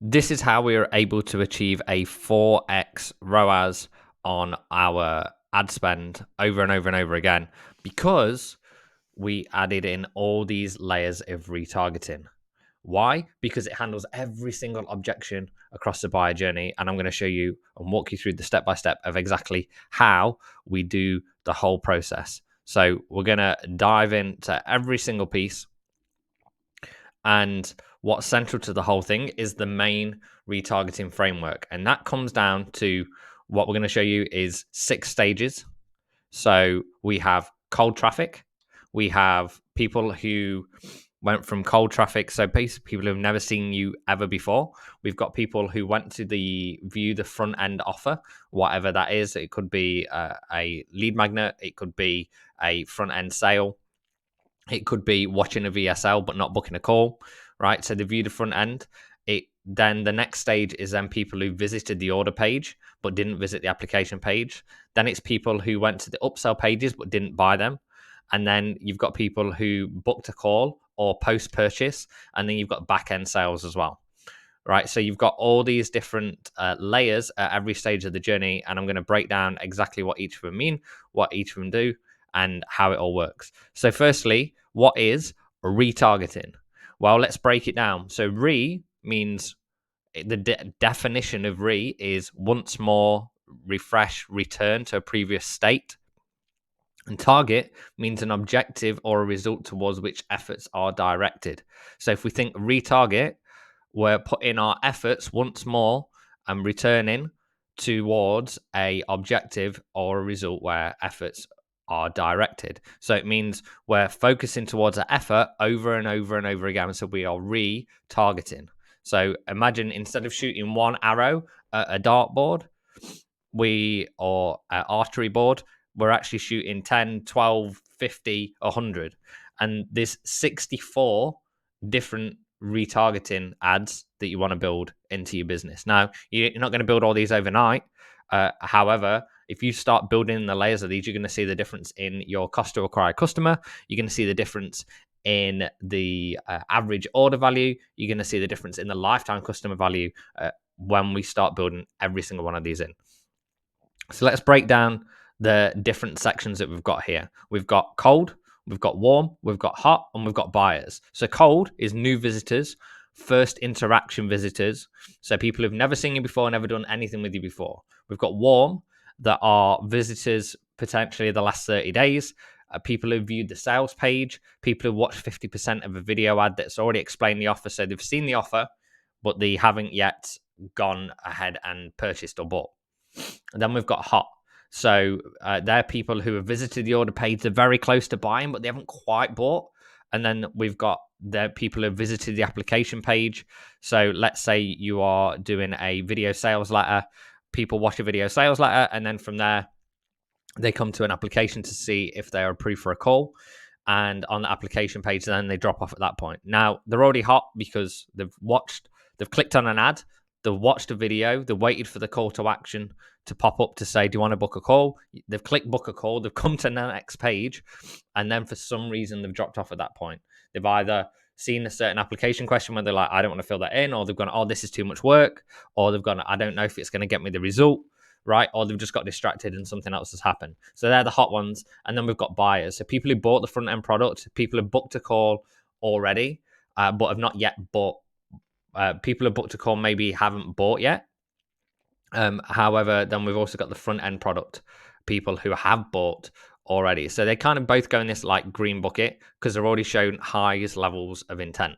This is how we are able to achieve a 4x ROAS on our ad spend over and over and over again because we added in all these layers of retargeting. Why? Because it handles every single objection across the buyer journey. And I'm going to show you and walk you through the step by step of exactly how we do the whole process. So we're going to dive into every single piece. And what's central to the whole thing is the main retargeting framework. And that comes down to what we're going to show you is 6 stages. So we have cold traffic. We have people who went from cold traffic, so basically people who've never seen you ever before. We've got people who went to view the front end offer, whatever that is. It could be a lead magnet. It could be a front end sale. It could be watching a VSL but not booking a call, right? So they view the front end. Then the next stage is then people who visited the order page but didn't visit the application page. Then it's people who went to the upsell pages but didn't buy them. And then you've got people who booked a call or post-purchase. And then you've got back-end sales as well, right? So you've got all these different layers at every stage of the journey. And I'm going to break down exactly what each of them mean, what each of them do, and how it all works. So firstly, what is retargeting? Well, let's break it down. So means the definition of is once more, refresh, return to a previous state. And target means an objective or a result towards which efforts are directed. So if we think retarget, we're putting our efforts once more and returning towards a objective or a result where efforts are directed. So it means we're focusing towards an effort over and over and over again. So we are retargeting. So imagine instead of shooting one arrow at a dartboard, or an archery board, we're actually shooting 10, 12, 50, 100. And there's 64 different retargeting ads that you want to build into your business. Now, you're not going to build all these overnight. However, if you start building the layers of these, you're going to see the difference in your cost to acquire a customer. You're going to see the difference in the average order value. You're going to see the difference in the lifetime customer value when we start building every single one of these in. So let's break down the different sections that we've got here. We've got cold, we've got warm, we've got hot, and we've got buyers. So cold is new visitors, first interaction visitors. So people who've never seen you before, never done anything with you before. We've got warm, that are visitors potentially the last 30 days. People who viewed the sales page, people who watched 50% of a video ad that's already explained the offer. So they've seen the offer, but they haven't yet gone ahead and purchased or bought. And then we've got hot. So they're people who have visited the order page. They're very close to buying, but they haven't quite bought. And then we've got the people who have visited the application page. So let's say you are doing a video sales letter. People watch a video sales letter, and then from there, they come to an application to see if they are approved for a call. And on the application page, then they drop off at that point. Now, they're already hot because they've clicked on an ad, they've watched a video, they've waited for the call to action to pop up to say, do you want to book a call? They've clicked book a call, they've come to the next page, and then for some reason, they've dropped off at that point. They've either seen a certain application question where they're like, I don't want to fill that in, or they've gone, oh, this is too much work, or they've gone, I don't know if it's going to get me the result, right? Or they've just got distracted and something else has happened. So they're the hot ones. And then we've got buyers. So people who bought the front end product, people who booked a call already, but have not yet bought. People who booked a call maybe haven't bought yet. However, then we've also got the front end product, people who have bought already. So they kind of both go in this like green bucket because they're already shown highest levels of intent.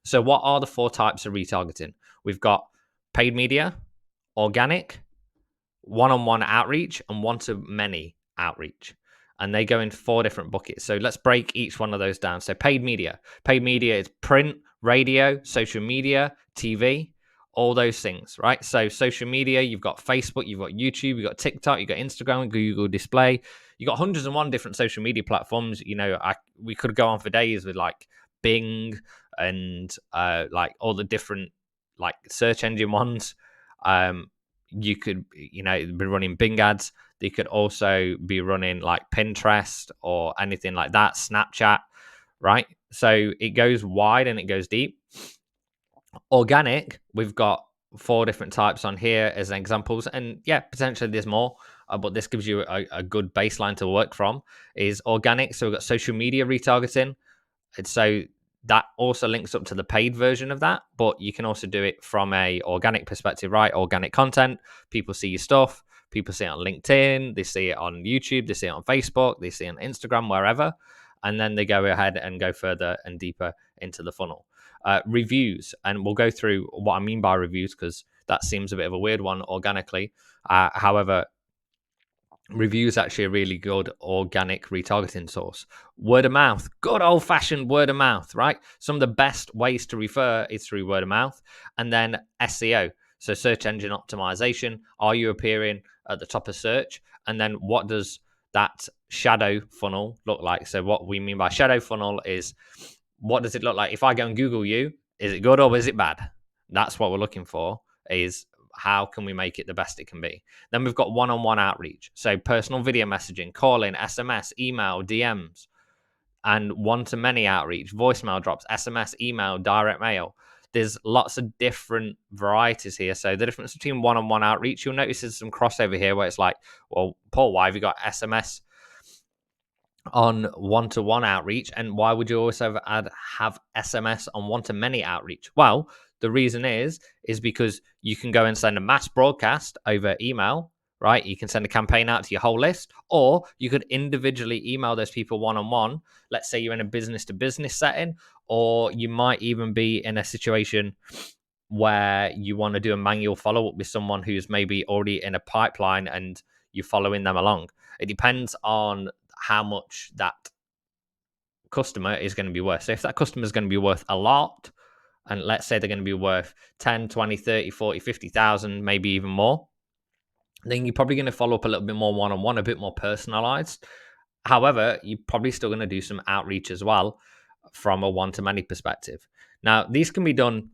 So what are the 4 types of retargeting? We've got paid media, organic, one-on-one outreach, and one-to-many outreach. And they go in 4 different buckets. So let's break each one of those down. So paid media. Paid media is print, radio, social media, TV, all those things, right? So social media, you've got Facebook, you've got YouTube, you've got TikTok, you've got Instagram, Google Display. You've got hundreds and one different social media platforms. You know, we could go on for days with like Bing and like all the different like search engine ones. You could, be running Bing ads. They could also be running like Pinterest or anything like that, Snapchat, right? So it goes wide and it goes deep. Organic, we've got 4 different types on here as examples, and yeah, potentially there's more, but this gives you a good baseline to work from. Is organic, so we've got social media retargeting, and so that also links up to the paid version of that, but you can also do it from a organic perspective, right? Organic content, people see your stuff, people see it on LinkedIn, they see it on YouTube, they see it on Facebook, they see it on Instagram, wherever, and then they go ahead and go further and deeper into the funnel. Reviews, and we'll go through what I mean by reviews because that seems a bit of a weird one organically. However, reviews actually a really good organic retargeting source. Word of mouth, good old fashioned word of mouth, right? Some of the best ways to refer is through word of mouth. And then SEO, so search engine optimization. Are you appearing at the top of search? And then what does that shadow funnel look like? So what we mean by shadow funnel is, what does it look like if I go and Google you? Is it good or is it bad? That's what we're looking for, is how can we make it the best it can be. Then we've got one-on-one outreach, so personal video messaging, calling, SMS, email, DMs, and one-to-many outreach, voicemail drops, SMS, email, direct mail. There's lots of different varieties here. So the difference between one-on-one outreach, you'll notice there's some crossover here where it's like, well, Paul, why have you got SMS on one-to-one outreach, and why would you also have SMS on one-to-many outreach? Well, the reason is because you can go and send a mass broadcast over email, right? You can send a campaign out to your whole list, or you could individually email those people one-on-one. Let's say you're in a business-to-business setting, or you might even be in a situation where you want to do a manual follow-up with someone who's maybe already in a pipeline and you're following them along. It depends on how much that customer is going to be worth. So if that customer is going to be worth a lot, and let's say they're going to be worth 10, 20, 30, 40, 50,000, maybe even more, then you're probably going to follow up a little bit more one-on-one, a bit more personalized. However, you're probably still going to do some outreach as well from a one-to-many perspective. Now, these can be done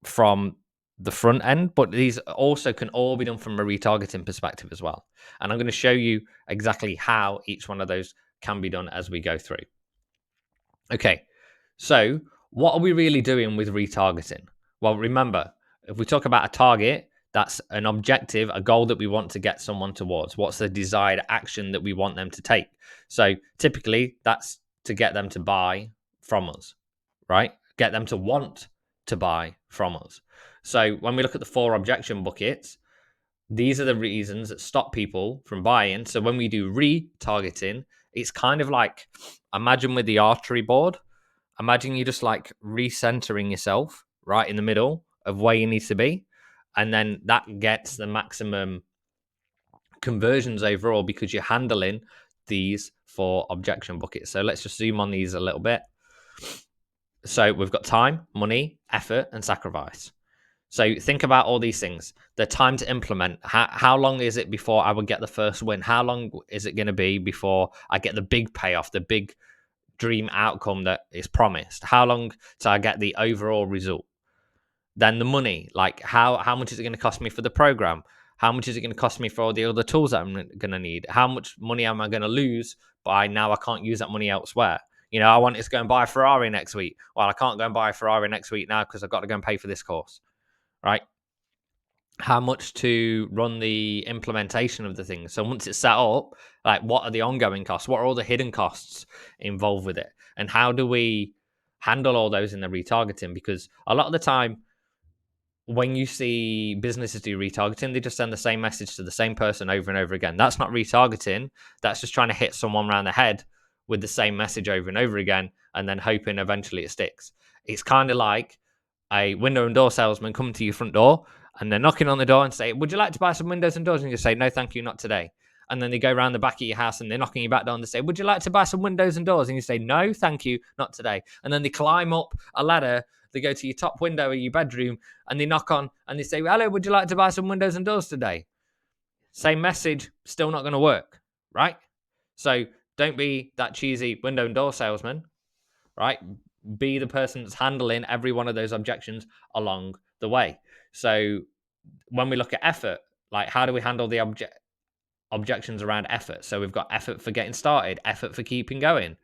from the front end, but these also can all be done from a retargeting perspective as well. And I'm going to show you exactly how each one of those can be done as we go through. Okay, so what are we really doing with retargeting? Well, remember, if we talk about a target, that's an objective, a goal that we want to get someone towards. What's the desired action that we want them to take? So typically, that's to get them to buy from us, right? Get them to want to buy from us. So when we look at the 4 objection buckets, these are the reasons that stop people from buying. So when we do retargeting, it's kind of like, imagine with the archery board, imagine you just like recentering yourself right in the middle of where you need to be. And then that gets the maximum conversions overall because you're handling these 4 objection buckets. So let's just zoom on these a little bit. So we've got time, money, effort, and sacrifice. So think about all these things. The time to implement. How long is it before I would get the first win? How long is it going to be before I get the big payoff, the big dream outcome that is promised? How long till I get the overall result? Then the money, like how much is it going to cost me for the program? How much is it going to cost me for all the other tools that I'm going to need? How much money am I going to lose by now I can't use that money elsewhere? You know, I want to go and buy a Ferrari next week. Well, I can't go and buy a Ferrari next week now because I've got to go and pay for this course, right? How much to run the implementation of the thing. So once it's set up, like what are the ongoing costs? What are all the hidden costs involved with it? And how do we handle all those in the retargeting? Because a lot of the time, when you see businesses do retargeting, they just send the same message to the same person over and over again. That's not retargeting. That's just trying to hit someone around the head with the same message over and over again and then hoping eventually it sticks. It's kind of like a window and door salesman coming to your front door and they're knocking on the door and say, would you like to buy some windows and doors? And you say, no, thank you, not today. And then they go around the back of your house and they're knocking your back door and they say, would you like to buy some windows and doors? And you say, no, thank you, not today. And then they climb up a ladder, they go to your top window of your bedroom and they knock on and they say, hello, would you like to buy some windows and doors today? Same message, still not going to work, right? So don't be that cheesy window and door salesman, right? Be the person that's handling every one of those objections along the way. So when we look at effort, like how do we handle the objections around effort? So we've got effort for getting started, effort for keeping going,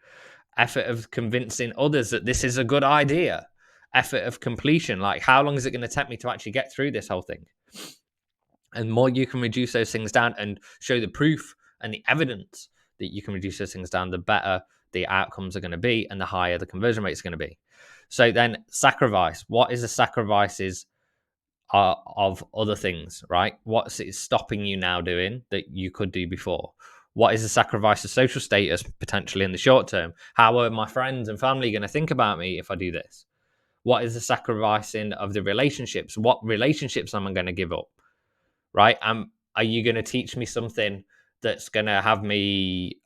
effort of convincing others that this is a good idea, effort of completion. Like, how long is it going to take me to actually get through this whole thing? And the more you can reduce those things down and show the proof and the evidence that you can reduce those things down, the better the outcomes are going to be and the higher the conversion rate is going to be. So then sacrifice. What is the sacrifices of other things, right? What's it stopping you now doing that you could do before? What is the sacrifice of social status potentially in the short term? How are my friends and family going to think about me if I do this? What is the sacrificing of the relationships? What relationships am I going to give up? Right? Are you going to teach me something that's going to have me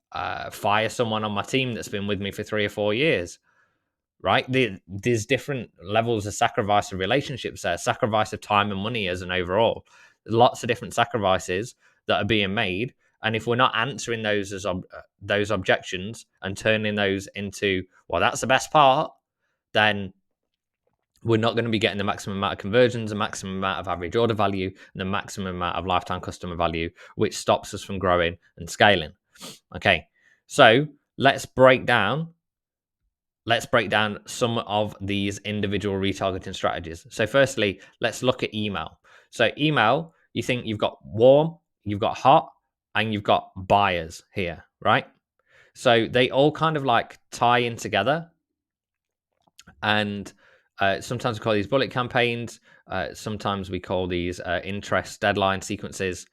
fire someone on my team that's been with me for 3 or 4 years? Right? There's different levels of sacrifice of relationships there, sacrifice of time and money as an overall. There's lots of different sacrifices that are being made. And if we're not answering those as those objections and turning those into, well, that's the best part, then we're not going to be getting the maximum amount of conversions, the maximum amount of average order value, and the maximum amount of lifetime customer value, which stops us from growing and scaling. Okay, so let's break down some of these individual retargeting strategies. So firstly, let's look at email. So email, you think you've got warm, you've got hot, and you've got buyers here, right? So they all kind of like tie in together. And sometimes we call these bullet campaigns. Sometimes we call these interest deadline sequences.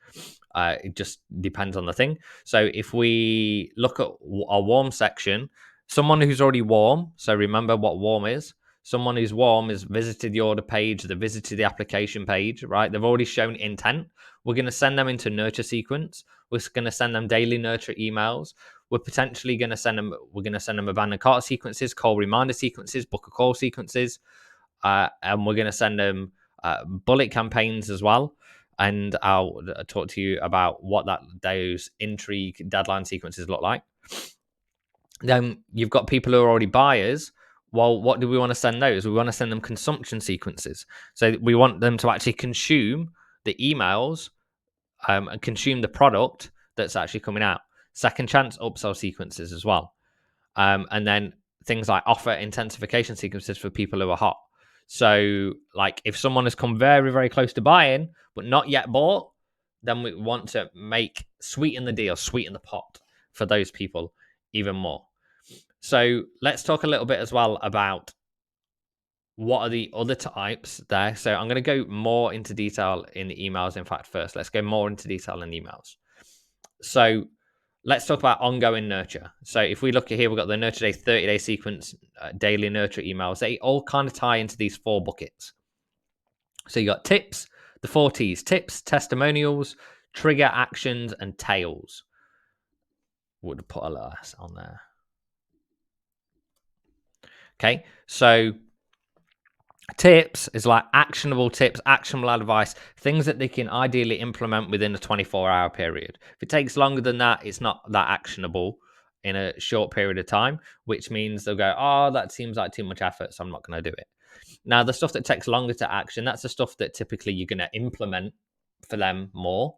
It just depends on the thing. So if we look at our warm section, someone who's already warm, so remember what warm is. Someone who's warm has visited the order page, they visited the application page, right? They've already shown intent. We're going to send them into nurture sequence. We're going to send them daily nurture emails. We're potentially going to send them. We're going to send them abandoned cart sequences, call reminder sequences, book a call sequences, and we're going to send them bullet campaigns as well. And I'll talk to you about what those intrigue deadline sequences look like. Then you've got people who are already buyers. Well, what do we want to send those? We want to send them consumption sequences. So we want them to actually consume the emails and consume the product that's actually coming out. Second chance upsell sequences as well. And then things like offer intensification sequences for people who are hot. So like if someone has come very, very close to buying, but not yet bought, then we want to sweeten the deal, sweeten the pot for those people even more. So let's talk a little bit as well about what are the other types there. So I'm going to go more into detail in the emails. In fact, first, let's go more into detail in emails. So let's talk about ongoing nurture. So if we look at here, we've got the nurture day, 30-day sequence, daily nurture emails. They all kind of tie into these 4 buckets. So you got tips, the 4 T's, tips, testimonials, trigger actions, and tails. Would put a little S on there. Okay, so tips is like actionable tips, actionable advice, things that they can ideally implement within a 24-hour period. If it takes longer than that, it's not that actionable in a short period of time, which means they'll go, oh, that seems like too much effort, so I'm not going to do it. Now, the stuff that takes longer to action, that's the stuff that typically you're going to implement for them more,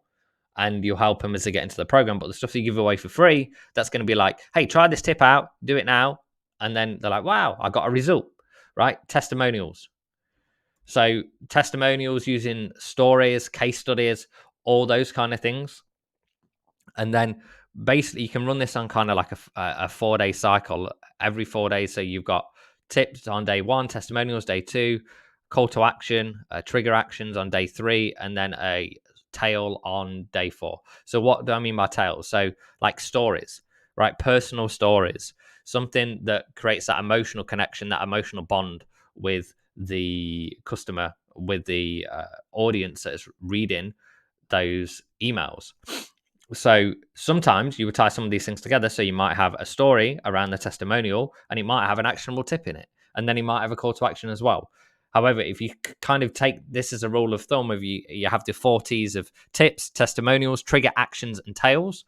and you'll help them as they get into the program. But the stuff that you give away for free, that's going to be like, hey, try this tip out, do it now. And then they're like, wow, I got a result, right? Testimonials. So testimonials using stories, case studies, all those kind of things. And then basically you can run this on kind of like a 4-day cycle every 4 days. So you've got tips on day 1, testimonials day 2, call to action, trigger actions on day 3, and then a tail on day 4. So what do I mean by tails? So like stories, right? Personal stories, something that creates that emotional connection, that emotional bond with the customer, with the audience that is reading those emails. So sometimes you would tie some of these things together. So you might have a story around the testimonial and it might have an actionable tip in it. And then you might have a call to action as well. However, if you kind of take this as a rule of thumb, if you have the 4 T's of tips, testimonials, trigger actions, and tails,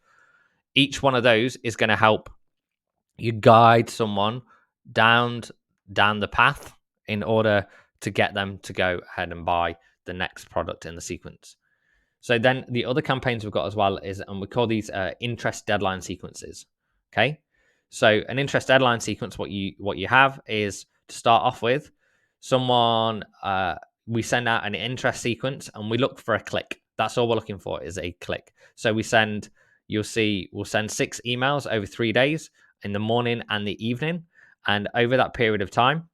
each one of those is going to help you guide someone down the path in order to get them to go ahead and buy the next product in the sequence. So then the other campaigns we've got as well is, and we call these interest deadline sequences. Okay. So an interest deadline sequence, what you have is to start off with, someone, we send out an interest sequence and we look for a click. That's all we're looking for is a click. So we send, you'll see, we'll send 6 emails over 3 days in the morning and the evening. And over that period of time,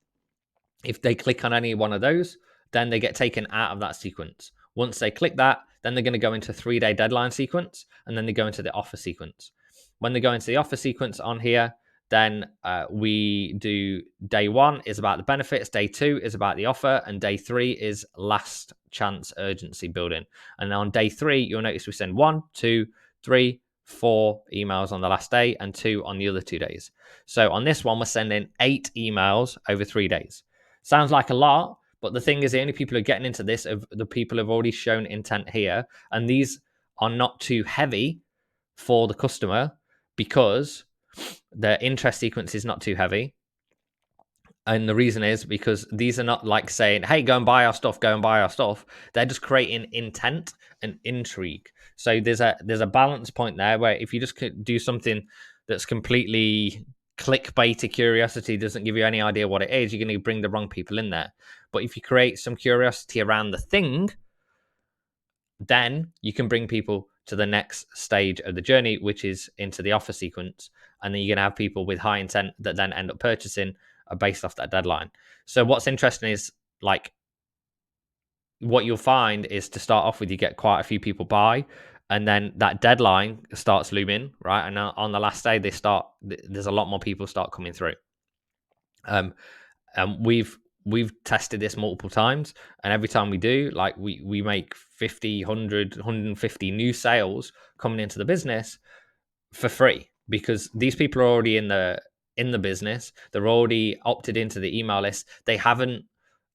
if they click on any one of those, then they get taken out of that sequence. Once they click that, then they're going to go into 3-day deadline sequence, and then they go into the offer sequence. When they go into the offer sequence on here, then we do day 1 is about the benefits, day 2 is about the offer, and day 3 is last chance urgency building. And on day 3, you'll notice we send 1, 2, 3, 4 emails on the last day and 2 on the other 2 days. So on this one, we're sending 8 emails over 3 days. Sounds like a lot, but the thing is, the only people who are getting into this are the people who've already shown intent here. And these are not too heavy for the customer because the interest sequence is not too heavy. And the reason is because these are not like saying, hey, go and buy our stuff, go and buy our stuff. They're just creating intent and intrigue. So there's a balance point there where if you just do something that's completely clickbaity, curiosity, doesn't give you any idea what it is, you're going to bring the wrong people in there. But if you create some curiosity around the thing, then you can bring people to the next stage of the journey, which is into the offer sequence. And then you're going to have people with high intent that then end up purchasing based off that deadline. So what's interesting is, like, what you'll find is to start off with, you get quite a few people buy, and then that deadline starts looming, right? And on the last day, there's a lot more people start coming through. And we've tested this multiple times, and every time we do, like, we make 50, 100, 150 new sales coming into the business for free, because these people are already in the business. They're already opted into the email list. They haven't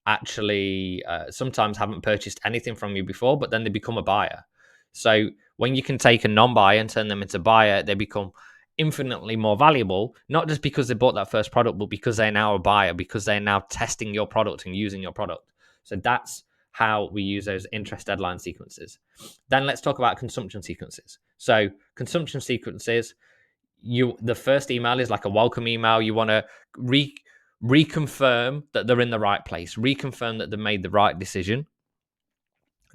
actually sometimes haven't purchased anything from you before, but then they become a buyer. So when you can take a non-buyer and turn them into buyer, they become infinitely more valuable, not just because they bought that first product, but because they're now a buyer, because they're now testing your product and using your product. So that's how we use those interest deadline sequences. Then let's talk about consumption sequences. So consumption sequences, the first email is like a welcome email. You want to reconfirm that they're in the right place, reconfirm that they made the right decision.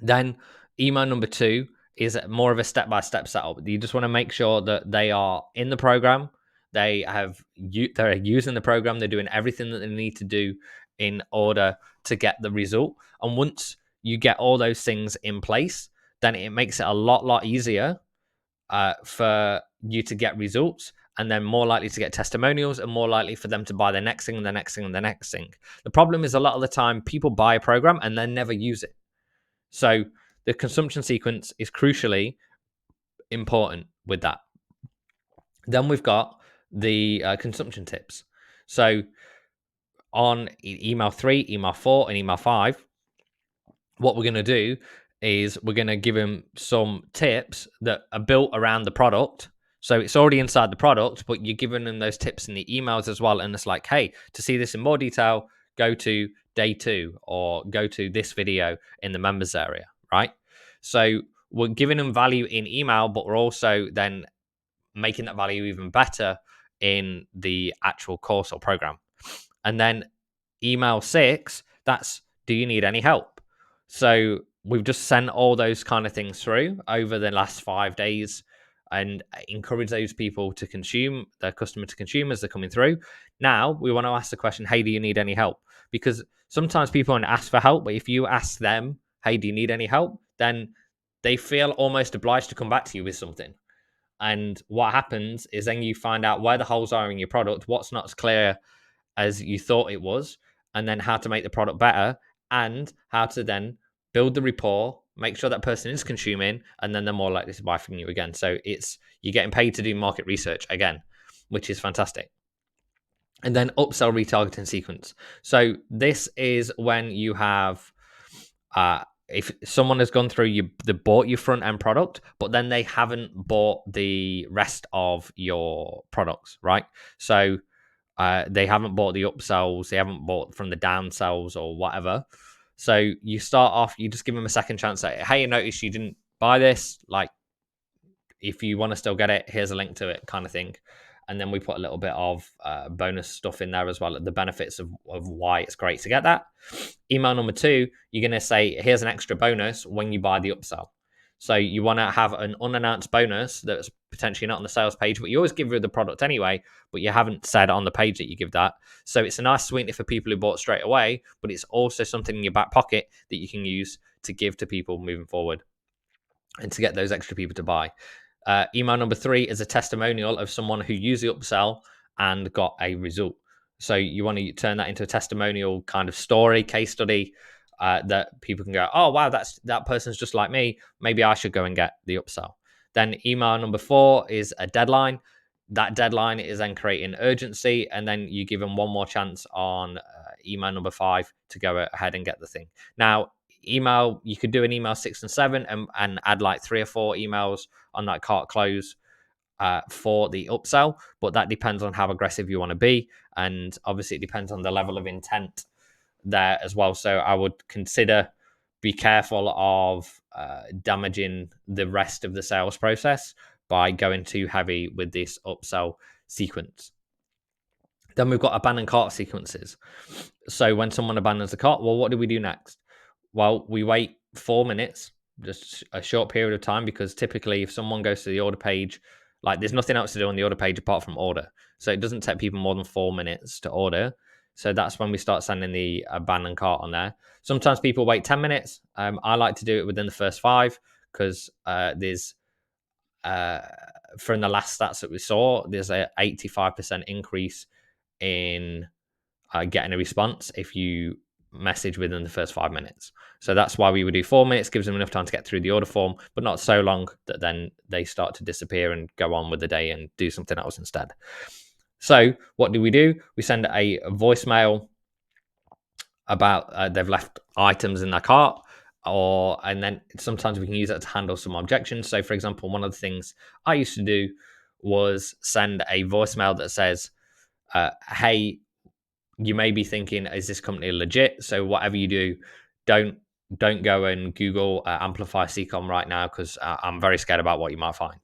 Then email number 2 is more of a step-by-step setup. You just want to make sure that they are in the program, they're using the program, they're doing everything that they need to do in order to get the result. And once you get all those things in place, then it makes it a lot easier for you to get results, and then more likely to get testimonials, and more likely for them to buy the next thing and the next thing and the next thing. The problem is, a lot of the time people buy a program and then never use it. So the consumption sequence is crucially important with that. Then we've got the consumption tips. So on email 3, email 4, and email 5, what we're going to do is we're going to give them some tips that are built around the product. So it's already inside the product, but you're giving them those tips in the emails as well. And it's like, hey, to see this in more detail, go to day 2 or go to this video in the members area, right? So we're giving them value in email, but we're also then making that value even better in the actual course or program. And then email 6, that's, do you need any help? So we've just sent all those kind of things through over the last 5 days and encourage those people to consume, their customer to consume as they're coming through. Now we want to ask the question, hey, do you need any help? Because sometimes people want to ask for help, but if you ask them, hey, do you need any help? Then they feel almost obliged to come back to you with something. And what happens is then you find out where the holes are in your product, what's not as clear as you thought it was, and then how to make the product better, and how to then build the rapport, make sure that person is consuming, and then they're more likely to buy from you again. So you're getting paid to do market research again, which is fantastic. And then upsell retargeting sequence. So this is when you have if someone has gone through they bought your front end product, but then they haven't bought the rest of your products, right? So they haven't bought the upsells, they haven't bought from the downsells or whatever. So you start off, you just give them a second chance. Say, hey, I noticed you didn't buy this. Like, if you want to still get it, here's a link to it, kind of thing. And then we put a little bit of bonus stuff in there as well, the benefits of why it's great to get that. Email number 2, you're going to say, here's an extra bonus when you buy the upsell. So you want to have an unannounced bonus that's potentially not on the sales page, but you always give you the product anyway, but you haven't said on the page that you give that. So it's a nice sweetener for people who bought straight away, but it's also something in your back pocket that you can use to give to people moving forward and to get those extra people to buy. Email number 3 is a testimonial of someone who used the upsell and got a result. So you want to turn that into a testimonial kind of story, case study, that people can go, oh, wow, that person's just like me. Maybe I should go and get the upsell. Then email number 4 is a deadline. That deadline is then creating urgency, and then you give them one more chance on email number 5 to go ahead and get the thing. Now, email, you could do an email 6 and 7 and add like 3 or 4 emails on that cart close for the upsell, but that depends on how aggressive you want to be, and obviously it depends on the level of intent there as well. So I would be careful of damaging the rest of the sales process by going too heavy with this upsell sequence. Then we've got abandoned cart sequences. So when someone abandons the cart, well, what do we do next? Well, we wait 4 minutes, just a short period of time, because typically if someone goes to the order page, like there's nothing else to do on the order page apart from order. So it doesn't take people more than 4 minutes to order. So that's when we start sending the abandoned cart on there. Sometimes people wait 10 minutes. I like to do it within the first 5 because there's from the last stats that we saw, there's a 85% increase in getting a response if you message within the first 5 minutes. So that's why we would do 4 minutes, gives them enough time to get through the order form, but not so long that then they start to disappear and go on with the day and do something else instead. So what do? We send a voicemail about they've left items in their cart, and then sometimes we can use that to handle some objections. So for example, one of the things I used to do was send a voicemail that says, hey, you may be thinking, is this company legit? So whatever you do, don't go and Google Amplify CCOM right now, because I'm very scared about what you might find.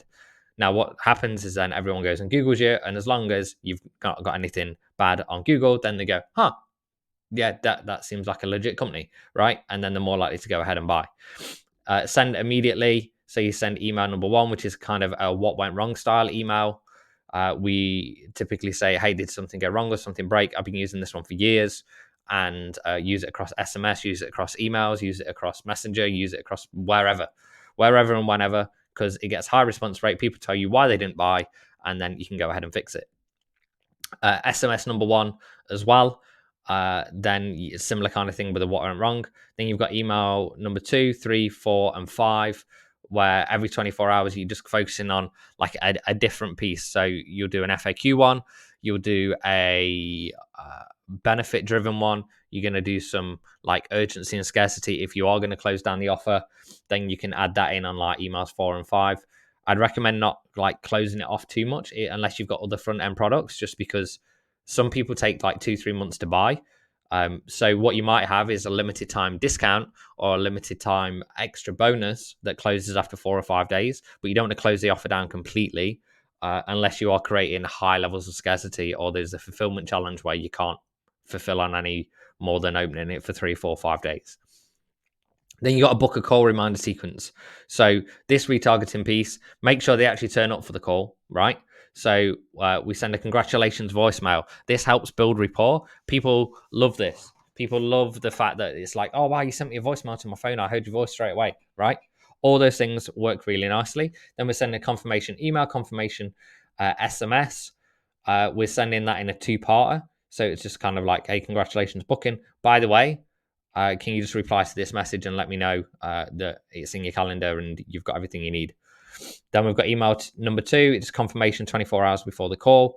Now, what happens is then everyone goes and Googles you, and as long as you've not got anything bad on Google, then they go, huh, yeah, that seems like a legit company, right? And then they're more likely to go ahead and buy. Send immediately. So you send email number 1, which is kind of a what went wrong style email. We typically say, hey, did something go wrong or something break? I've been using this one for years, and use it across SMS, use it across emails, use it across Messenger, use it across wherever and whenever, because it gets high response rate. People tell you why they didn't buy, and then you can go ahead and fix it. SMS number 1 as well. Then similar kind of thing with the what went wrong. Then you've got email number 2, 3, 4, and 5, where every 24 hours you're just focusing on like a different piece. So you'll do an FAQ one, you'll do a benefit driven one, you're going to do some like urgency and scarcity. If you are going to close down the offer, then you can add that in on like emails 4 and 5. I'd recommend not like closing it off too much unless you've got other front end products, just because some people take like 2-3 months to buy. So what you might have is a limited time discount or a limited time extra bonus that closes after 4 or 5 days, but you don't want to close the offer down completely unless you are creating high levels of scarcity, or there's a fulfillment challenge where you can't fulfill on any more than opening it for 3, 4, 5 days. Then you got a book a call reminder sequence. So this retargeting piece, make sure they actually turn up for the call, right? So we send a congratulations voicemail. This helps build rapport. People love this. People love the fact that it's like, oh, wow, you sent me a voicemail to my phone. I heard your voice straight away, right? All those things work really nicely. Then we're sending a confirmation email, confirmation SMS. We're sending that in a 2-parter. So it's just kind of like, hey, congratulations booking. By the way, can you just reply to this message and let me know that it's in your calendar and you've got everything you need? Then we've got email number 2. It's confirmation 24 hours before the call.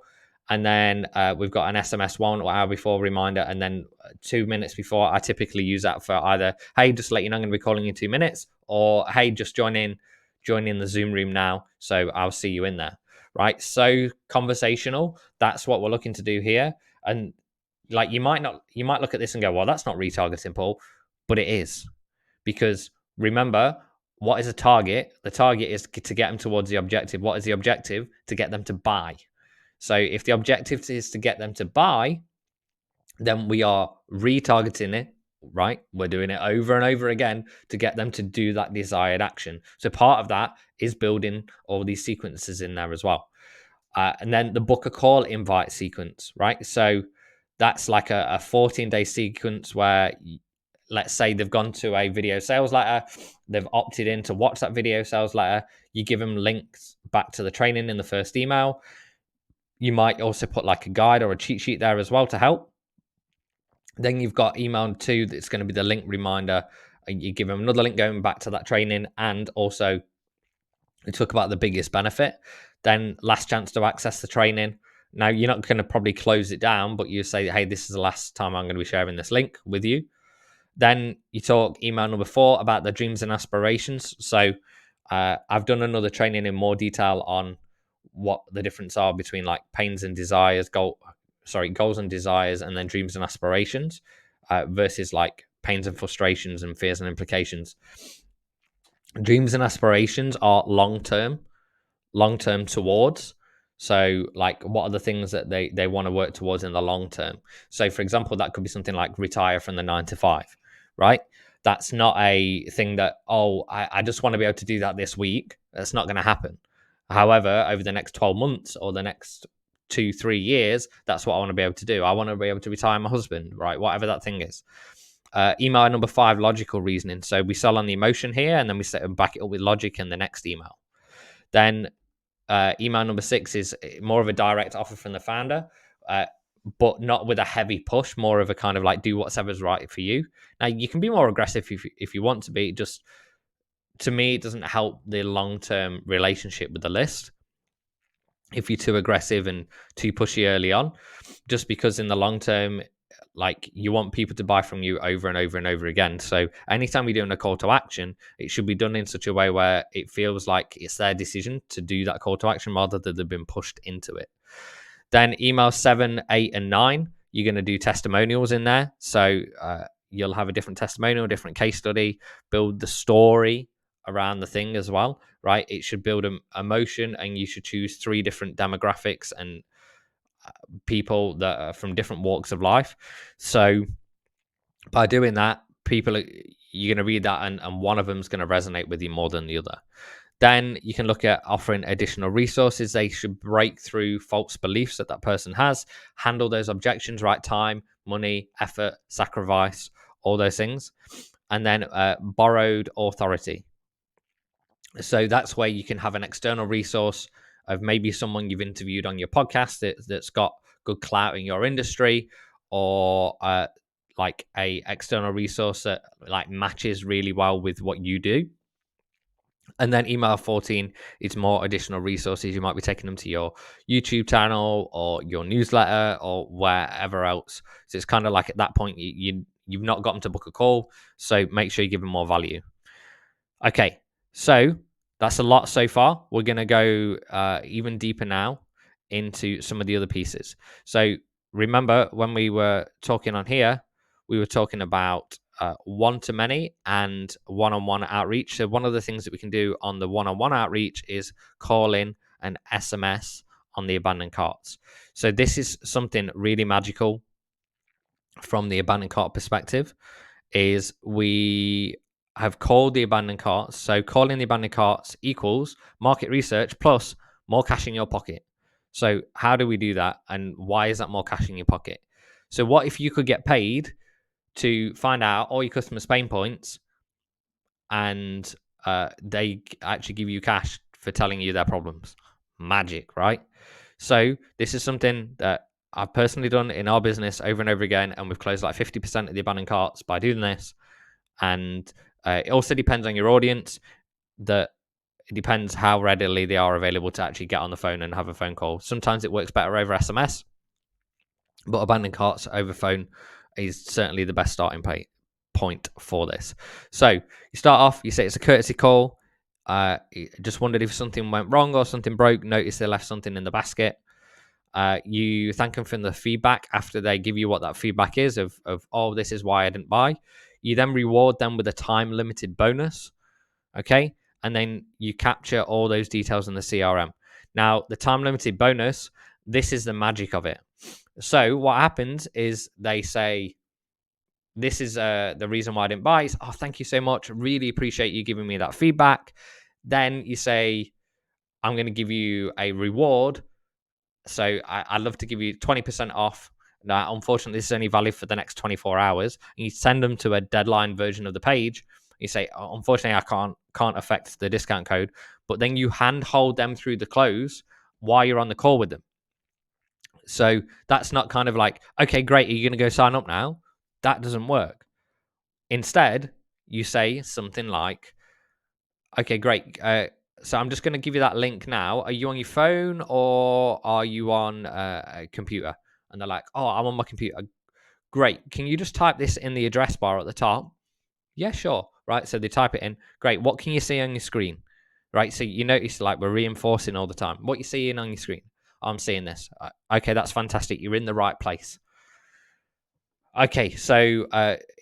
And then we've got an SMS 1 hour before reminder. And then 2 minutes before, I typically use that for either, hey, just to let you know I'm going to be calling you in 2 minutes, or hey, just join in the Zoom room now. So I'll see you in there, right? So conversational. That's what we're looking to do here. And like you might look at this and go, well, that's not retargeting, Paul, but it is, because remember, what is a target? The target is to get them towards the objective. What is the objective? To get them to buy. So if the objective is to get them to buy, then we are retargeting it, right? We're doing it over and over again to get them to do that desired action. So part of that is building all these sequences in there as well. And then the book a call invite sequence, right? So that's like a 14-day sequence where, let's say they've gone to a video sales letter, they've opted in to watch that video sales letter. You give them links back to the training in the first email. You might also put like a guide or a cheat sheet there as well to help. Then you've got email 2 that's going to be the link reminder. You give them another link going back to that training, and also we talk about the biggest benefit. Then last chance to access the training. Now you're not going to probably close it down, but you say, hey, this is the last time I'm going to be sharing this link with you. Then you talk email number 4 about the dreams and aspirations. So I've done another training in more detail on what the difference are between like pains and desires, goals and desires, and then dreams and aspirations versus like pains and frustrations and fears and implications. Dreams and aspirations are long term towards. So like, what are the things that they want to work towards in the long term? So for example, that could be something like retire from the 9 to 5, right? That's not a thing that, I just want to be able to do that this week. That's not going to happen. However, over the next 12 months or the next 2-3 years, that's what I want to be able to do. I want to be able to retire my husband, right? Whatever that thing is. Email number 5, logical reasoning. So we sell on the emotion here, and then we back it up with logic in the next email. Then email number 6 is more of a direct offer from the founder, but not with a heavy push, more of a kind of like, do whatever's right for you. Now, you can be more aggressive if you want to be. Just, to me, it doesn't help the long-term relationship with the list if you're too aggressive and too pushy early on, just because in the long term, like, you want people to buy from you over and over and over again. So anytime you're doing a call to action, it should be done in such a way where it feels like it's their decision to do that call to action rather than they've been pushed into it. Then email 7, 8, and 9, you're going to do testimonials in there. So you'll have a different testimonial, different case study, build the story around the thing as well, right? It should build emotion, and you should choose 3 different demographics and people that are from different walks of life. So by doing that, you're going to read that, and one of them is going to resonate with you more than the other. Then you can look at offering additional resources. They should break through false beliefs that person has, handle those objections, right? Time, money, effort, sacrifice, all those things. And then borrowed authority. So that's where you can have an external resource of maybe someone you've interviewed on your podcast that's got good clout in your industry, or like a external resource that like matches really well with what you do. And then email 14 is more additional resources. You might be taking them to your YouTube channel or your newsletter or wherever else. So it's kind of like, at that point, you've not got them to book a call. So make sure you give them more value. Okay, so that's a lot so far. We're going to go even deeper now into some of the other pieces. So remember, when we were talking on here, we were talking about one-to-many and one-on-one outreach. So one of the things that we can do on the one-on-one outreach is call in and SMS on the abandoned carts. So this is something really magical from the abandoned cart perspective, is we have called the abandoned carts. So calling the abandoned carts equals market research plus more cash in your pocket. So how do we do that, and why is that more cash in your pocket? So what if you could get paid to find out all your customers' pain points, and they actually give you cash for telling you their problems? Magic, right? So this is something that I've personally done in our business over and over again, and we've closed like 50% of the abandoned carts by doing this. And it also depends on your audience. That it depends how readily they are available to actually get on the phone and have a phone call. Sometimes it works better over SMS, but abandoned carts over phone is certainly the best starting point for this. So you start off, you say it's a courtesy call. Just wondered if something went wrong or something broke. Notice they left something in the basket. You thank them for the feedback after they give you what that feedback is of oh, this is why I didn't buy. You then reward them with a time limited bonus. Okay. And then you capture all those details in the CRM. Now, the time limited bonus, this is the magic of it. So what happens is they say, this is the reason why I didn't buy. It's, oh, thank you so much. Really appreciate you giving me that feedback. Then you say, I'm going to give you a reward. So I'd love to give you 20% off. Now, unfortunately, this is only valid for the next 24 hours. And you send them to a deadline version of the page. You say, oh, unfortunately, I can't affect the discount code. But then you handhold them through the close while you're on the call with them. So that's not kind of like, okay, great, are you going to go sign up now? That doesn't work. Instead, you say something like, okay, great. So I'm just going to give you that link now. Are you on your phone or are you on a computer? And they're like, oh, I'm on my computer. Great. Can you just type this in the address bar at the top? Yeah, sure. Right. So they type it in. Great. What can you see on your screen? Right. So you notice like we're reinforcing all the time. What you seeing on your screen? I'm seeing this. Okay, that's fantastic. You're in the right place. Okay, so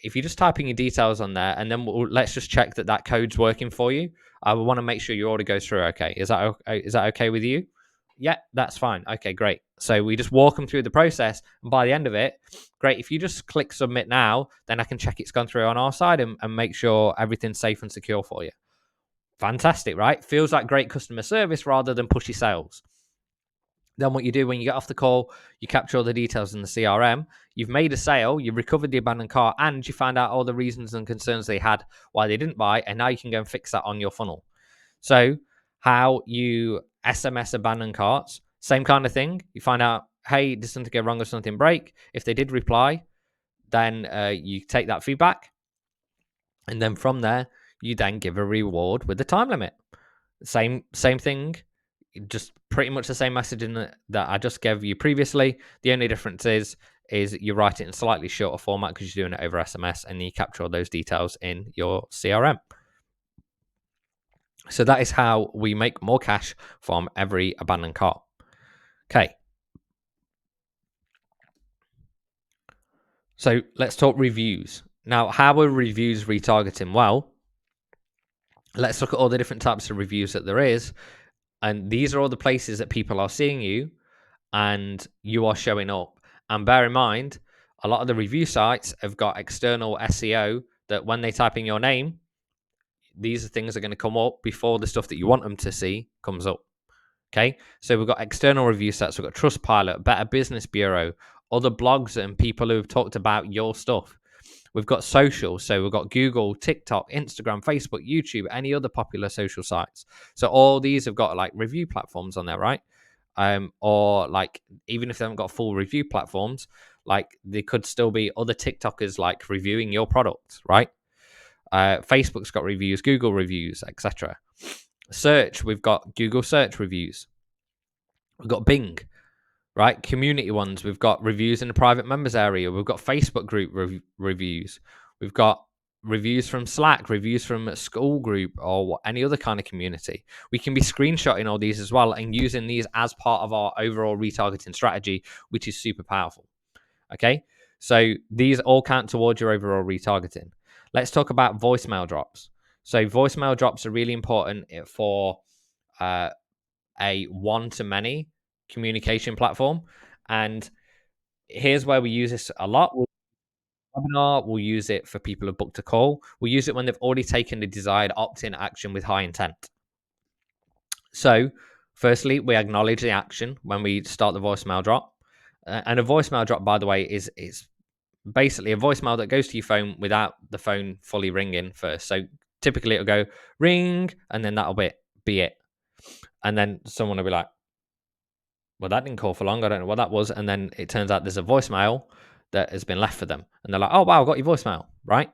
if you just type in your details on there, and then let's just check that that code's working for you. I want to make sure your order goes through. Okay, is that okay with you? Yeah, that's fine. Okay, great. So we just walk them through the process, and by the end of it, great. If you just click submit now, then I can check it's gone through on our side and make sure everything's safe and secure for you. Fantastic, right? Feels like great customer service rather than pushy sales. Then what you do when you get off the call, you capture all the details in the CRM. You've made a sale, you've recovered the abandoned cart, and you found out all the reasons and concerns they had why they didn't buy, and now you can go and fix that on your funnel. So how you SMS abandoned carts, same kind of thing. You find out, hey, did something go wrong or something break? If they did reply, then you take that feedback, and then from there, you then give a reward with the time limit. Same thing, just pretty much the same messaging that I just gave you previously. The only difference is you write it in slightly shorter format because you're doing it over SMS, and you capture all those details in your CRM. So that is how we make more cash from every abandoned cart. Okay. So let's talk reviews. Now, how are reviews retargeting? Well, let's look at all the different types of reviews that there is. And these are all the places that people are seeing you and you are showing up. And bear in mind, a lot of the review sites have got external SEO that when they type in your name, these are things that are going to come up before the stuff that you want them to see comes up. Okay, so we've got external review sites, we've got Trustpilot, Better Business Bureau, other blogs and people who have talked about your stuff. We've got social, so we've got Google, TikTok, Instagram, Facebook, YouTube, any other popular social sites. So all these have got like review platforms on there, right? Or like even if they haven't got full review platforms, like there could still be other TikTokers like reviewing your product, right? Facebook's got reviews, Google reviews, etc. Search, we've got Google search reviews. We've got Bing, right? Community ones, we've got reviews in the private members area. We've got Facebook group reviews. We've got reviews from Slack, reviews from a school group or any other kind of community. We can be screenshotting all these as well and using these as part of our overall retargeting strategy, which is super powerful. Okay, so these all count towards your overall retargeting. Let's talk about voicemail drops. So voicemail drops are really important for a one-to-many communication platform. And here's where we use this a lot. Webinar, we'll use it for people who've booked a call. We'll use it when they've already taken the desired opt-in action with high intent. So, firstly, we acknowledge the action when we start the voicemail drop. And a voicemail drop, by the way, is basically a voicemail that goes to your phone without the phone fully ringing first. So typically it'll go ring, and then that'll be it. And then someone will be like, well, that didn't call for long. I don't know what that was. And then it turns out there's a voicemail that has been left for them. And they're like, oh, wow, I got your voicemail, right?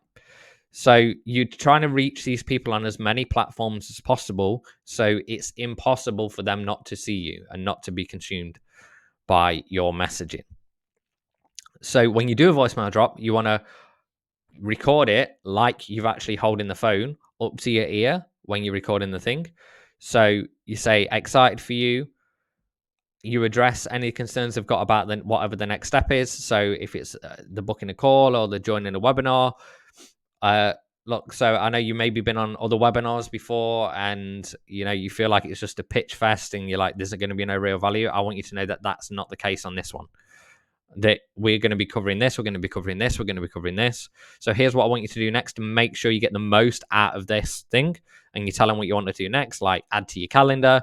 So you're trying to reach these people on as many platforms as possible. So it's impossible for them not to see you and not to be consumed by your messaging. So when you do a voicemail drop, you want to record it like you've actually holding the phone up to your ear when you're recording the thing. So you say, excited for you. You address any concerns they've got about whatever the next step is. So if it's the booking a call or the joining a webinar, look, so I know you maybe been on other webinars before, and you feel like it's just a pitch fest, and you're like, there's going to be no real value. I want you to know that that's not the case on this one. That we're going to be covering this, we're going to be covering this, we're going to be covering this. So here's what I want you to do next to make sure you get the most out of this thing, and you tell them what you want to do next, like add to your calendar,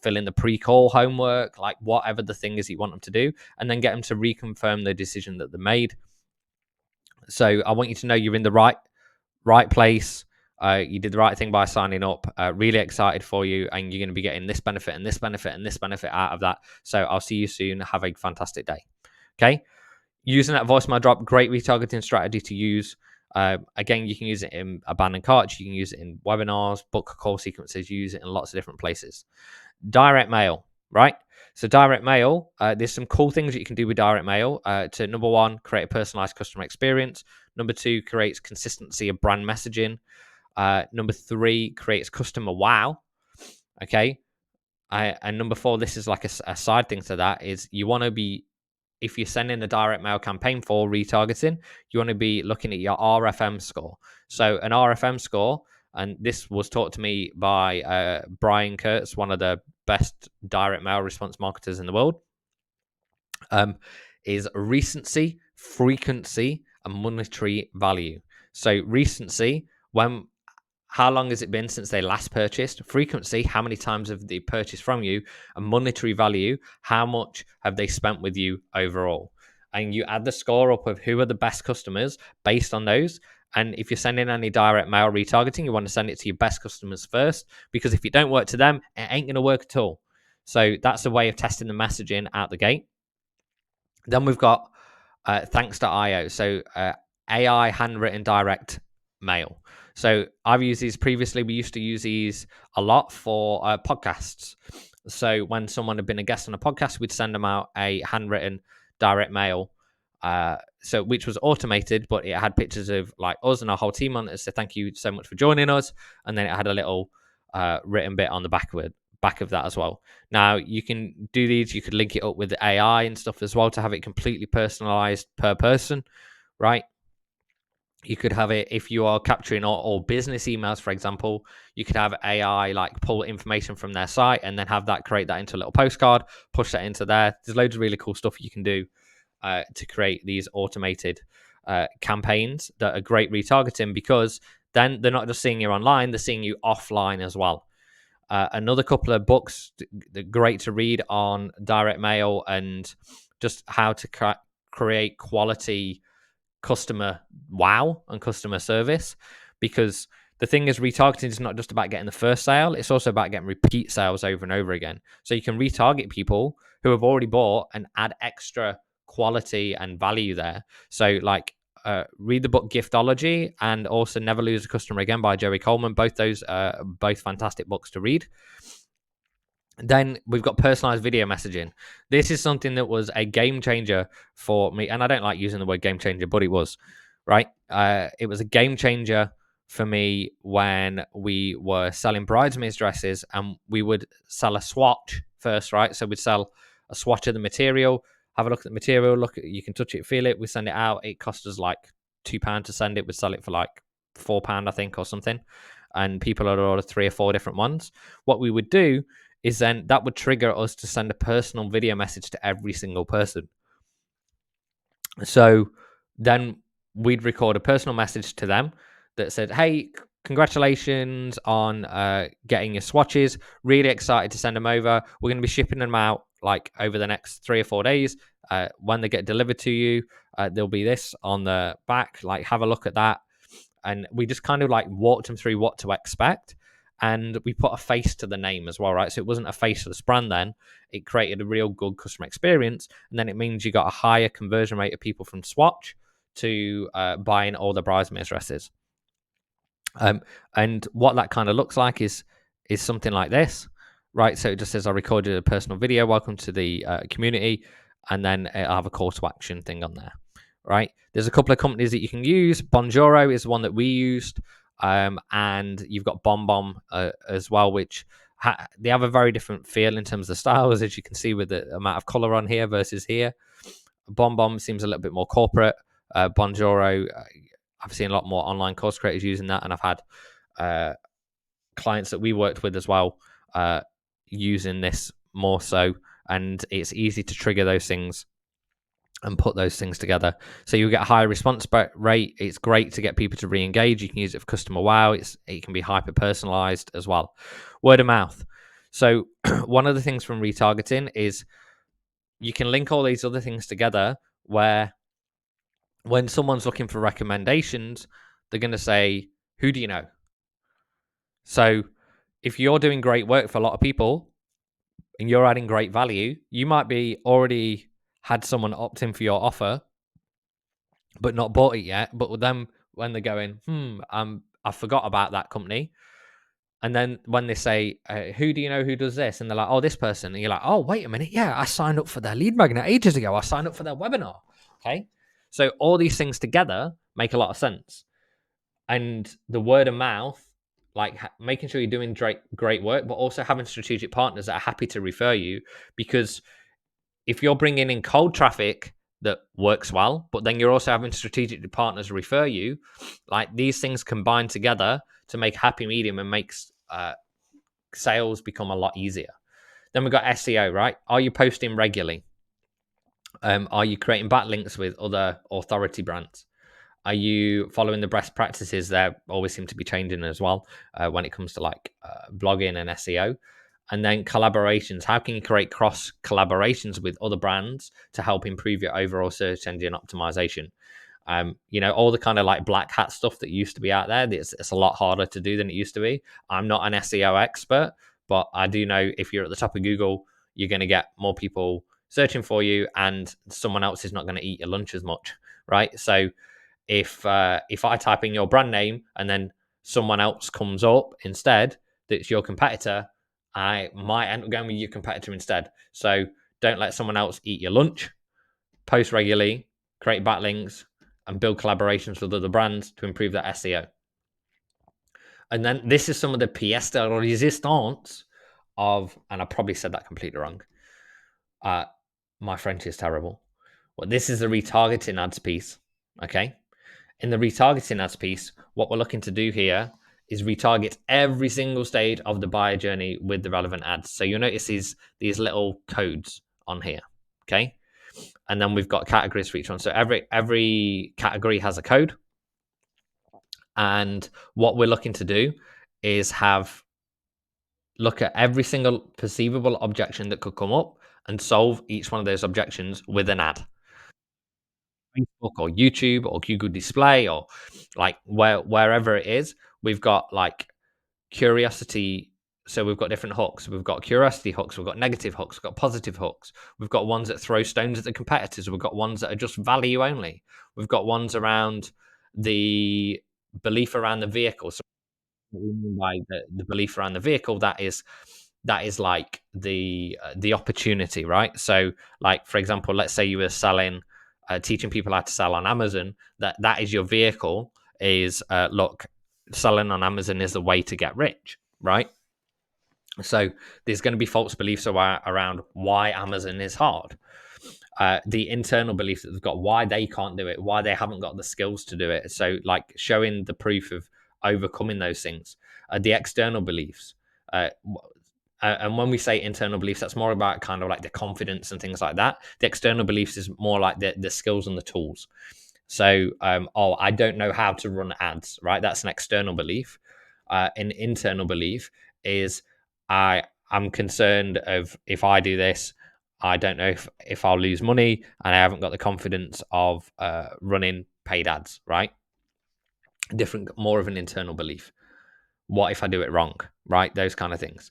fill in the pre-call homework, like whatever the thing is you want them to do, and then get them to reconfirm the decision that they made. So I want you to know you're in the right place. You did the right thing by signing up. Really excited for you, and you're going to be getting this benefit and this benefit and this benefit out of that. So I'll see you soon. Have a fantastic day. Okay. Using that voicemail drop, great retargeting strategy to use. Again, you can use it in abandoned carts. You can use it in webinars, book call sequences. Use it in lots of different places. Direct mail, right? So direct mail, there's some cool things that you can do with direct mail. To number one, create a personalized customer experience. Number two, creates consistency of brand messaging. Number three, creates customer wow. Okay. And number four, this is like a side thing to that, is you want to be, if you're sending a direct mail campaign for retargeting, you want to be looking at your RFM score. So an RFM score, and this was taught to me by Brian Kurtz, one of the best direct mail response marketers in the world, is recency, frequency, and monetary value. So recency, how long has it been since they last purchased? Frequency, how many times have they purchased from you? And monetary value, how much have they spent with you overall? And you add the score up of who are the best customers based on those. And if you're sending any direct mail retargeting, you want to send it to your best customers first, because if it don't work to them, it ain't going to work at all. So that's a way of testing the messaging out the gate. Then we've got thanks.io. So AI handwritten direct mail. So I've used these previously. We used to use these a lot for podcasts. So when someone had been a guest on a podcast, we'd send them out a handwritten direct mail. So which was automated, but it had pictures of like us and our whole team on it. So thank you so much for joining us. And then it had a little written bit on the back of that as well. Now you can do these. You could link it up with AI and stuff as well to have it completely personalized per person, right? You could have it if you are capturing all business emails, for example. You could have AI like pull information from their site and then have that create that into a little postcard, push that into there. There's loads of really cool stuff you can do to create these automated campaigns that are great retargeting, because then they're not just seeing you online, they're seeing you offline as well. Another couple of books that are great to read on direct mail and just how to create quality customer wow and customer service, because the thing is, retargeting is not just about getting the first sale, it's also about getting repeat sales over and over again. So you can retarget people who have already bought and add extra quality and value there. So like read the book Giftology and also Never Lose a Customer Again by Jerry Coleman. Both those both fantastic books to read. Then we've got personalized video messaging. This is something that was a game changer for me. And I don't like using the word game changer, but it was, right? It was a game changer for me when we were selling bridesmaids dresses, and we would sell a swatch first, right? So we'd sell a swatch of the material, have a look at the material, you can touch it, feel it. We send it out. It cost us like £2 to send it. We'd sell it for like £4, I think, or something. And people had ordered 3 or 4 different ones. What we would do is then that would trigger us to send a personal video message to every single person. So then we'd record a personal message to them that said, hey, congratulations on getting your swatches. Really excited to send them over. We're going to be shipping them out like over the next 3 or 4 days. When they get delivered to you, there'll be this on the back. Like, have a look at that. And we just kind of like walked them through what to expect. And we put a face to the name as well, right? So it wasn't a faceless brand then. It created a real good customer experience. And then it means you got a higher conversion rate of people from swatch to buying all the bridesmaids dresses. And what that kind of looks like is something like this, right? So it just says, I recorded a personal video. Welcome to the community. And then I'll have a call to action thing on there, right? There's a couple of companies that you can use. Bonjoro is one that we used. And you've got BombBomb as well, which they have a very different feel in terms of styles, as you can see with the amount of color on here versus here. BombBomb seems a little bit more corporate. Bonjoro, I've seen a lot more online course creators using that, and I've had clients that we worked with as well using this more so, and it's easy to trigger those things and put those things together. So you get a higher response rate. It's great to get people to re-engage. You can use it for customer wow. It can be hyper personalized as well. Word of mouth. So one of the things from retargeting is you can link all these other things together where when someone's looking for recommendations, they're going to say, who do you know? So if you're doing great work for a lot of people and you're adding great value, you might be already had someone opt in for your offer but not bought it yet. But with them, when they're going, I forgot about that company. And then when they say, who do you know who does this? And they're like, oh, this person. And you're like, oh, wait a minute. Yeah, I signed up for their lead magnet ages ago. I signed up for their webinar. Okay. So all these things together make a lot of sense. And the word of mouth, like making sure you're doing great work, but also having strategic partners that are happy to refer you, because if you're bringing in cold traffic that works well, but then you're also having strategic partners refer you, like these things combine together to make happy medium and makes sales become a lot easier. Then we've got SEO, right? Are you posting regularly? Are you creating backlinks with other authority brands? Are you following the best practices? There always seem to be changing as well when it comes to like blogging and SEO. And then collaborations. How can you create cross collaborations with other brands to help improve your overall search engine optimization? All the kind of like black hat stuff that used to be out there, it's a lot harder to do than it used to be. I'm not an SEO expert, but I do know if you're at the top of Google, you're going to get more people searching for you, and someone else is not going to eat your lunch as much, right? So if I type in your brand name and then someone else comes up instead that's your competitor, I might end up going with your competitor instead. So don't let someone else eat your lunch. Post regularly, create backlinks, and build collaborations with other brands to improve that SEO. And then this is some of the pièce de résistance of, and I probably said that completely wrong. My French is terrible. Well, this is the retargeting ads piece. Okay. In the retargeting ads piece, what we're looking to do here is retarget every single stage of the buyer journey with the relevant ads. So you'll notice these little codes on here. Okay. And then we've got categories for each one. So every category has a code. And what we're looking to do is look at every single perceivable objection that could come up and solve each one of those objections with an ad. Facebook or YouTube or Google Display or like wherever it is, we've got like curiosity. So we've got different hooks. We've got curiosity hooks. We've got negative hooks. We've got positive hooks. We've got ones that throw stones at the competitors. We've got ones that are just value only. We've got ones around the belief around the vehicle. So what we mean by the belief around the vehicle, that is like the opportunity, right? So like for example, let's say you were selling teaching people how to sell on Amazon, that is your vehicle, is look, selling on Amazon is the way to get rich, right? So there's going to be false beliefs around why Amazon is hard. The internal beliefs that they've got, why they can't do it, why they haven't got the skills to do it. So like showing the proof of overcoming those things. The external beliefs. And when we say internal beliefs, that's more about kind of like the confidence and things like that. The external beliefs is more like the skills and the tools. So, I don't know how to run ads, right? That's an external belief. An internal belief is I'm concerned of if I do this, I don't know if I'll lose money, and I haven't got the confidence of running paid ads, right? Different, more of an internal belief. What if I do it wrong, right? Those kind of things.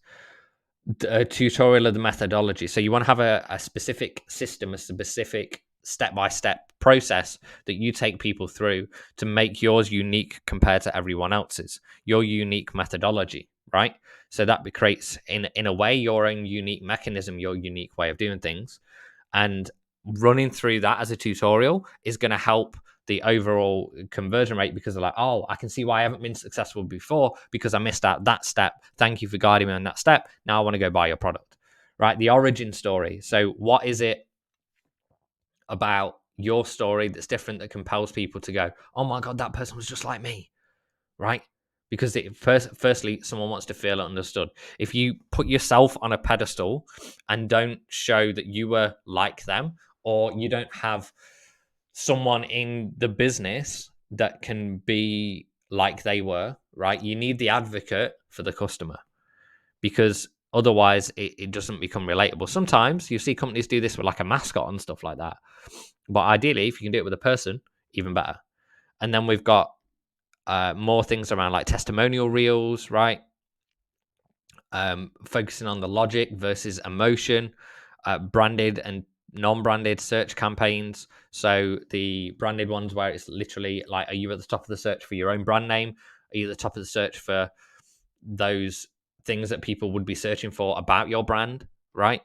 A tutorial of the methodology. So you want to have a specific system, a specific step-by-step process that you take people through to make yours unique compared to everyone else's, your unique methodology, right? So that creates in a way your own unique mechanism, your unique way of doing things. And running through that as a tutorial is going to help the overall conversion rate, because they're like, oh, I can see why I haven't been successful before because I missed out that step. Thank you for guiding me on that step. Now I want to go buy your product, right? The origin story. So what is it about your story that's different, that compels people to go, oh my God, that person was just like me, right? Because firstly, someone wants to feel understood. If you put yourself on a pedestal and don't show that you were like them, or you don't have someone in the business that can be like they were, right? You need the advocate for the customer, because otherwise it doesn't become relatable. Sometimes you see companies do this with like a mascot and stuff like that. But ideally, if you can do it with a person, even better. And then we've got more things around like testimonial reels, right? Focusing on the logic versus emotion, branded and non-branded search campaigns. So the branded ones where it's literally like, are you at the top of the search for your own brand name? Are you at the top of the search for those things that people would be searching for about your brand, right?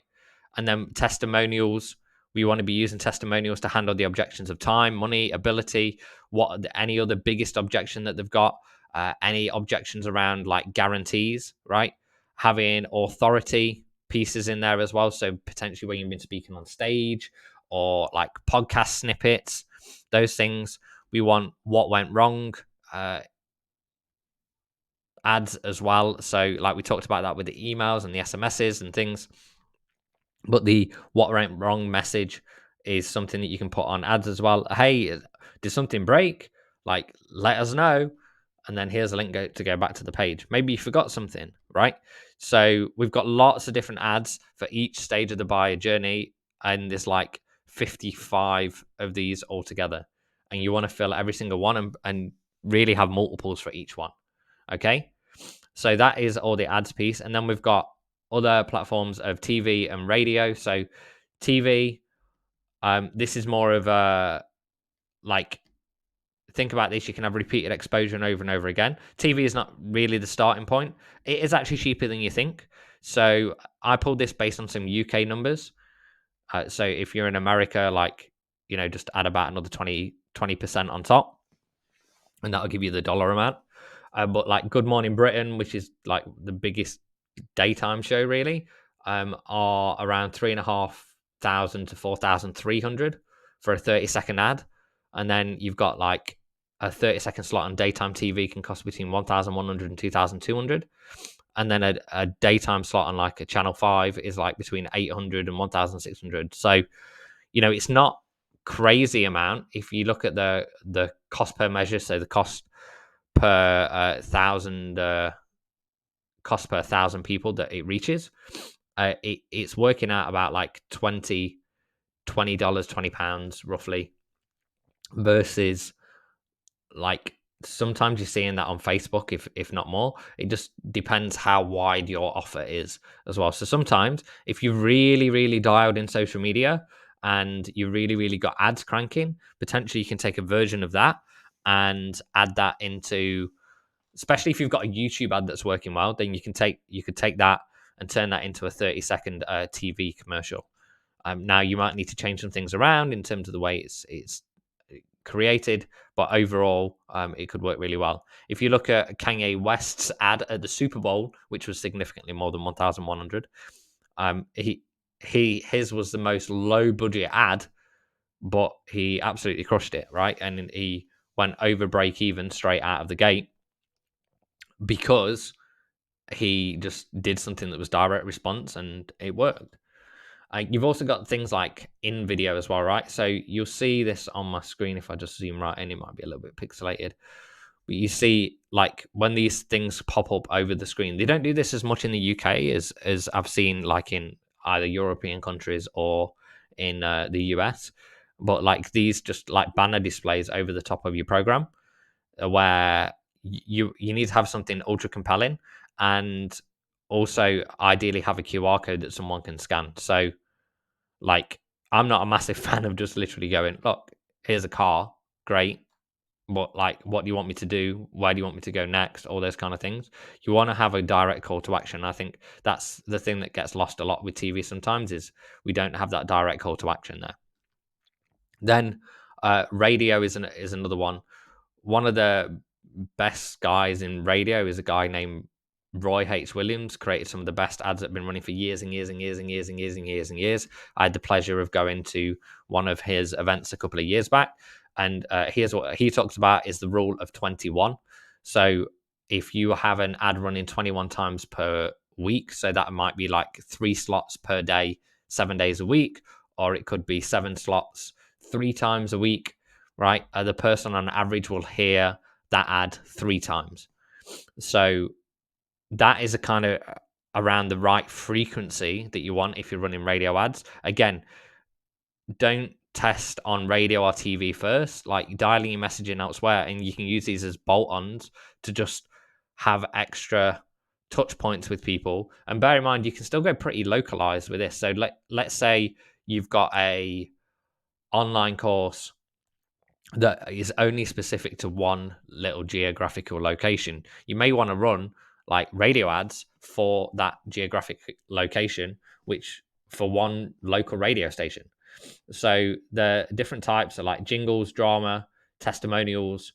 And then testimonials. We want to be using testimonials to handle the objections of time, money, ability, any other biggest objection that they've got, any objections around like guarantees, right? Having authority pieces in there as well. So potentially when you've been speaking on stage or like podcast snippets, those things. We want what went wrong, ads as well. So like we talked about that with the emails and the SMSs and things. But the what went wrong message is something that you can put on ads as well. Hey, did something break? Like, let us know. And then here's a link to go back to the page. Maybe you forgot something, right? So we've got lots of different ads for each stage of the buyer journey. And there's like 55 of these altogether. And you want to fill every single one and really have multiples for each one. Okay. So that is all the ads piece. And then we've got other platforms of TV and radio. So TV, this is more of a like, think about this. You can have repeated exposure and over again. TV is not really the starting point. It is actually cheaper than you think. So I pulled this based on some UK numbers. So if you're in America, like, just add about another 20% on top, and that'll give you the dollar amount. But like Good Morning Britain, which is like the biggest daytime show really, are around 3,500 to 4,300 for a 30-second ad. And then you've got like a 30-second slot on daytime TV can cost between 1,100 and 2,200. And then a daytime slot on like a channel 5 is like between 800 and 1,600. So it's not crazy amount if you look at the cost per measure. So the cost per cost per 1,000 people that it reaches, it's working out about like $20, £20 roughly, versus like sometimes you're seeing that on Facebook, if not more. It just depends how wide your offer is as well. So sometimes if you really, really dialed in social media and you really, really got ads cranking, potentially you can take a version of that and add that into, especially if you've got a YouTube ad that's working well, then you could take that and turn that into a 30-second TV commercial. Now you might need to change some things around in terms of the way it's created, but overall, it could work really well. If you look at Kanye West's ad at the Super Bowl, which was significantly more than 1,100, his was the most low budget ad, but he absolutely crushed it, right? And he went over break even straight out of the gate because he just did something that was direct response and it worked. You've also got things like in video as well, right? So you'll see this on my screen if I just zoom right in. It might be a little bit pixelated, but you see like when these things pop up over the screen. They don't do this as much in the UK as I've seen like in either European countries or in the US. But like these just like banner displays over the top of your program, where you need to have something ultra compelling and also ideally have a QR code that someone can scan. So like, I'm not a massive fan of just literally going, look, here's a car, great, but like, what do you want me to do? Where do you want me to go next? All those kind of things. You want to have a direct call to action. I think that's the thing that gets lost a lot with TV sometimes, is we don't have that direct call to action there. Then radio is another one. One of the best guys in radio is a guy named Roy H. Williams created some of the best ads that have been running for years and years and years and years and years and years and years. I had the pleasure of going to one of his events a couple of years back, and here's what he talks about is the rule of 21. So if you have an ad running 21 times per week, so that might be like 3 slots per day, 7 days a week, or it could be 7 slots 3 times a week, right? The person on average will hear that ad 3 times. So that is a kind of around the right frequency that you want if you're running radio ads. Again, don't test on radio or TV first, like dialing your messaging elsewhere, and you can use these as bolt-ons to just have extra touch points with people. And bear in mind, you can still go pretty localized with this. So let's say you've got a online course that is only specific to one little geographical location. You may want to run like radio ads for that geographic location, which for one local radio station. So the different types are like jingles, drama, testimonials,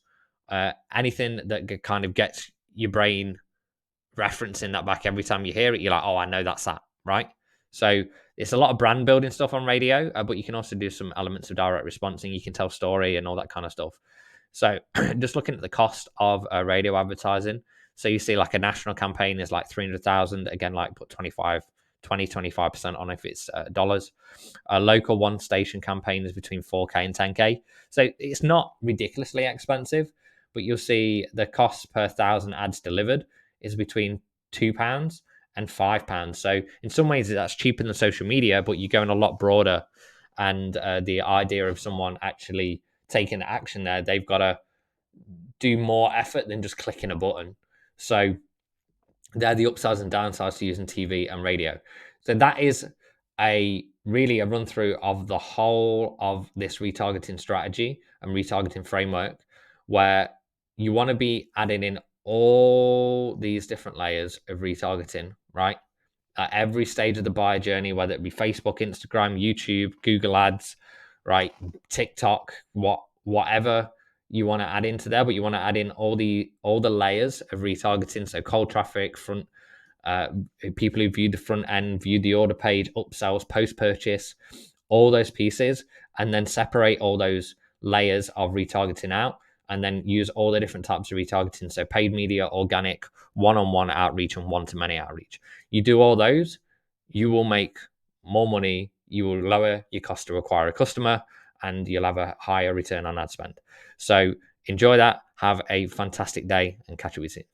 anything that kind of gets your brain referencing that back every time you hear it. You're like, oh, I know that's that, right? So it's a lot of brand building stuff on radio, but you can also do some elements of direct response, and you can tell story and all that kind of stuff. So just looking at the cost of radio advertising. So you see like a national campaign is like 300,000. Again, like put 25% on if it's dollars. A local one station campaign is between 4K and 10K. So it's not ridiculously expensive, but you'll see the cost per 1,000 ads delivered is between £2 and £5. So in some ways that's cheaper than social media, but you're going a lot broader. And the idea of someone actually taking action there, they've got to do more effort than just clicking a button. So they're the upsides and downsides to using TV and radio. So that is really a run through of the whole of this retargeting strategy and retargeting framework, where you want to be adding in all these different layers of retargeting, right? At every stage of the buyer journey, whether it be Facebook, Instagram, YouTube, Google Ads, right, TikTok, whatever you want to add into there, but you want to add in all the layers of retargeting. So cold traffic, front people who viewed the front end, viewed the order page, upsells, post purchase, all those pieces, and then separate all those layers of retargeting out, and then use all the different types of retargeting. So paid media, organic, one-on-one outreach, and one-to-many outreach. You do all those, you will make more money, you will lower your cost to acquire a customer, and you'll have a higher return on ad spend. So enjoy that. Have a fantastic day, and catch you soon.